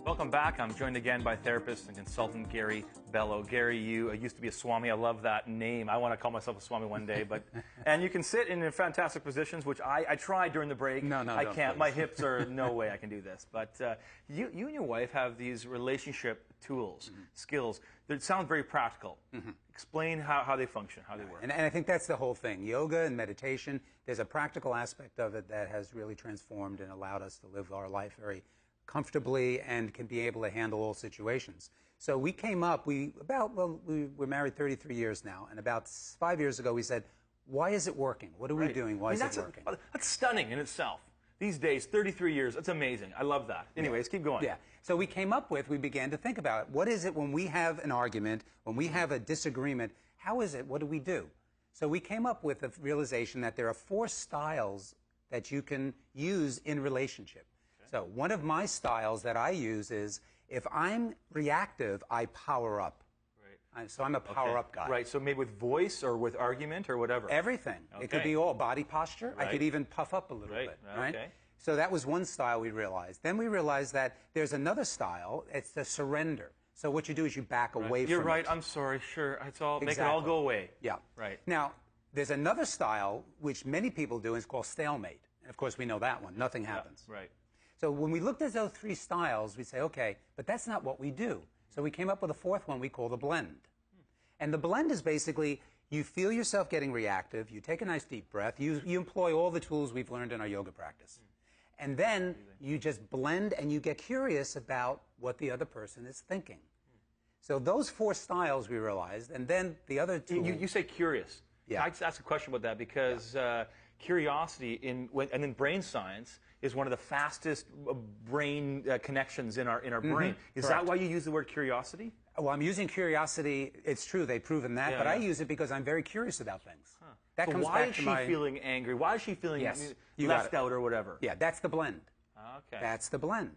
Welcome back. I'm joined again by therapist and consultant Gary Bello. Gary, you used to be a Swami. I love that name. I want to call myself a Swami one day. And you can sit in fantastic positions, which I tried during the break. No, I can't. please. My hips are no way I can do this. But you and your wife have these relationship tools, skills that sound very practical. Explain how they function, how they work. And I think that's the whole thing. Yoga and meditation, there's a practical aspect of it that has really transformed and allowed us to live our life very comfortably and can be able to handle all situations. So we came up, we're married 33 years now, and about 5 years ago we said, why is it working? What are we doing? Why is it working? That's stunning in itself. These days, 33 years, that's amazing. I love that. Anyways, keep going. Yeah. So we began to think about it. What is it when we have an argument, when we have a disagreement, how is it, what do we do? So we came up with the realization that there are 4 styles that you can use in relationship. So one of my styles that I use is, if I'm reactive, I power up. Right. So I'm a power-up guy. Right, so maybe with voice or with argument or whatever? Everything. Okay. It could be all body posture. Right. I could even puff up a little bit. Right? Okay. So that was one style we realized. Then we realized that there's another style. It's the surrender. So what you do is you back away from it. You're right. I'm sorry. Sure. It's all, make it all go away. Yeah. Right. Now, there's another style, which many people do, and it's called stalemate. And of course, we know that one. Nothing happens. Yeah, right. So when we looked at those 3 styles, we say, okay, but that's not what we do. So we came up with a 4th one we call the blend. And the blend is basically, you feel yourself getting reactive, you take a nice deep breath, you employ all the tools we've learned in our yoga practice. And then you just blend and you get curious about what the other person is thinking. So those 4 styles we realized, and then the other 2... You say curious. Yeah. I just ask a question about that because curiosity and in brain science is one of the fastest brain connections in our brain. Is Correct. that why you use the word curiosity? Well, I'm using curiosity. It's true, they've proven that, but I use it because I'm very curious about things. Huh. That so comes why back is to she feeling angry? Why is she feeling left out or whatever? Yeah, that's the blend. Okay. That's the blend.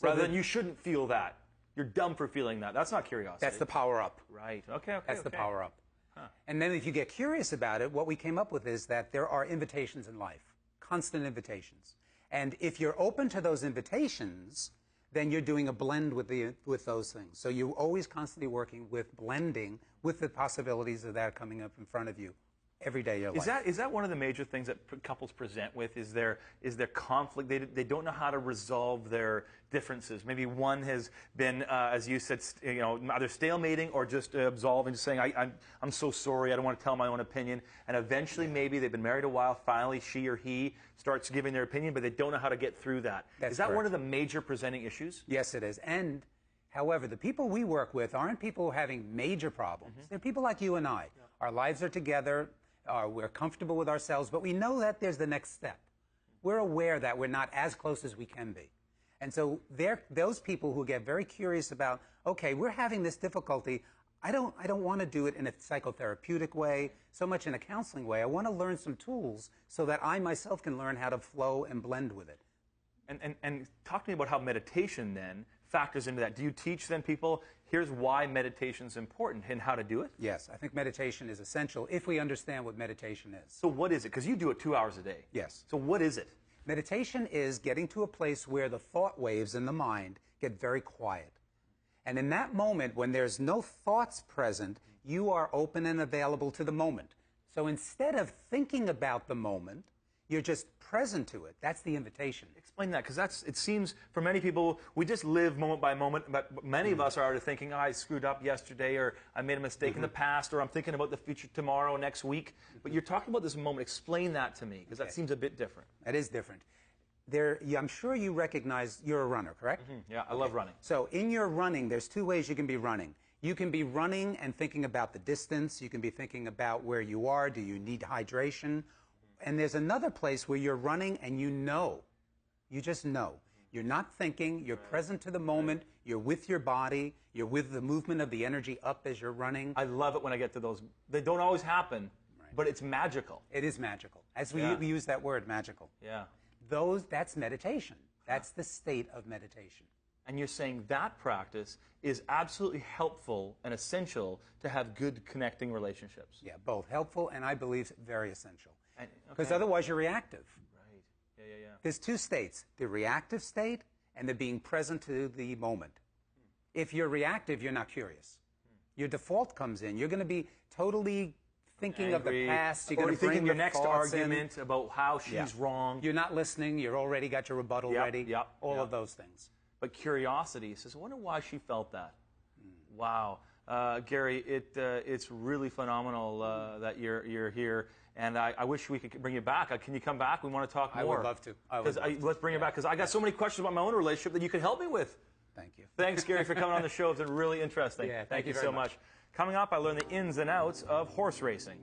So rather than you shouldn't feel that. You're dumb for feeling that. That's not curiosity. That's the power up. Right. Okay. That's the power up. Huh. And then if you get curious about it, what we came up with is that there are invitations in life, constant invitations. And if you're open to those invitations, then you're doing a blend with those things. So you're always constantly working with blending with the possibilities of that coming up in front of you every day of your life. Is that one of the major things that couples present with? Is there conflict? They don't know how to resolve their differences. Maybe one has been, as you said, either stalemating or just absolving, just saying, I'm so sorry, I don't want to tell my own opinion. And eventually, maybe they've been married a while, finally she or he starts giving their opinion, but they don't know how to get through that. Is that one of the major presenting issues? Yes, it is. And, however, the people we work with aren't people having major problems. They're people like you and I. Yeah. Our lives are together. We're comfortable with ourselves, but we know that there's the next step. We're aware that we're not as close as we can be. And so those people who get very curious about, okay, we're having this difficulty. I don't want to do it in a psychotherapeutic way, so much in a counseling way. I want to learn some tools so that I myself can learn how to flow and blend with it. And talk to me about how meditation then factors into that. Do you teach then people, here's why meditation is important and how to do it? Yes, I think meditation is essential if we understand what meditation is. So what is it? Because you do it 2 hours a day. Yes. So what is it? Meditation is getting to a place where the thought waves in the mind get very quiet. And in that moment, when there's no thoughts present, you are open and available to the moment. So instead of thinking about the moment, you're just present to it. That's the invitation. Explain that, because it seems for many people, we just live moment by moment, but many of us are already thinking, I screwed up yesterday, or I made a mistake in the past, or I'm thinking about the future tomorrow, next week. But you're talking about this moment. Explain that to me, because that seems a bit different. That is different. I'm sure you recognize you're a runner, correct? Yeah, I love running. So in your running, there's 2 ways you can be running. You can be running and thinking about the distance. You can be thinking about where you are. Do you need hydration? And there's another place where you're running and you know. You just know. You're not thinking. You're present to the moment. You're with your body. You're with the movement of the energy up as you're running. I love it when I get to those. They don't always happen, but it's magical. It is magical. As we use that word, magical. Yeah. That's meditation. That's the state of meditation. And you're saying that practice is absolutely helpful and essential to have good connecting relationships. Yeah, both helpful and I believe very essential. Because Okay. otherwise you're reactive. Right. Yeah, yeah, yeah. There's two states, the reactive state and the being present to the moment. If you're reactive, you're not curious. Your default comes in. You're going to be totally thinking of the past. You're going to bring your next thoughts argument about how she's wrong. You're not listening. You're already got your rebuttal ready. All of those things. But curiosity says, I wonder why she felt that. Wow. Gary, it's really phenomenal that you're here. And I wish we could bring you back. Can you come back? We want to talk more. I would love to. Let's bring you back, because I got so many questions about my own relationship that you can help me with. Thank you. Thanks, Gary, for coming on the show. It's been really interesting. Yeah, thank you very so much. Coming up, I learn the ins and outs of horse racing.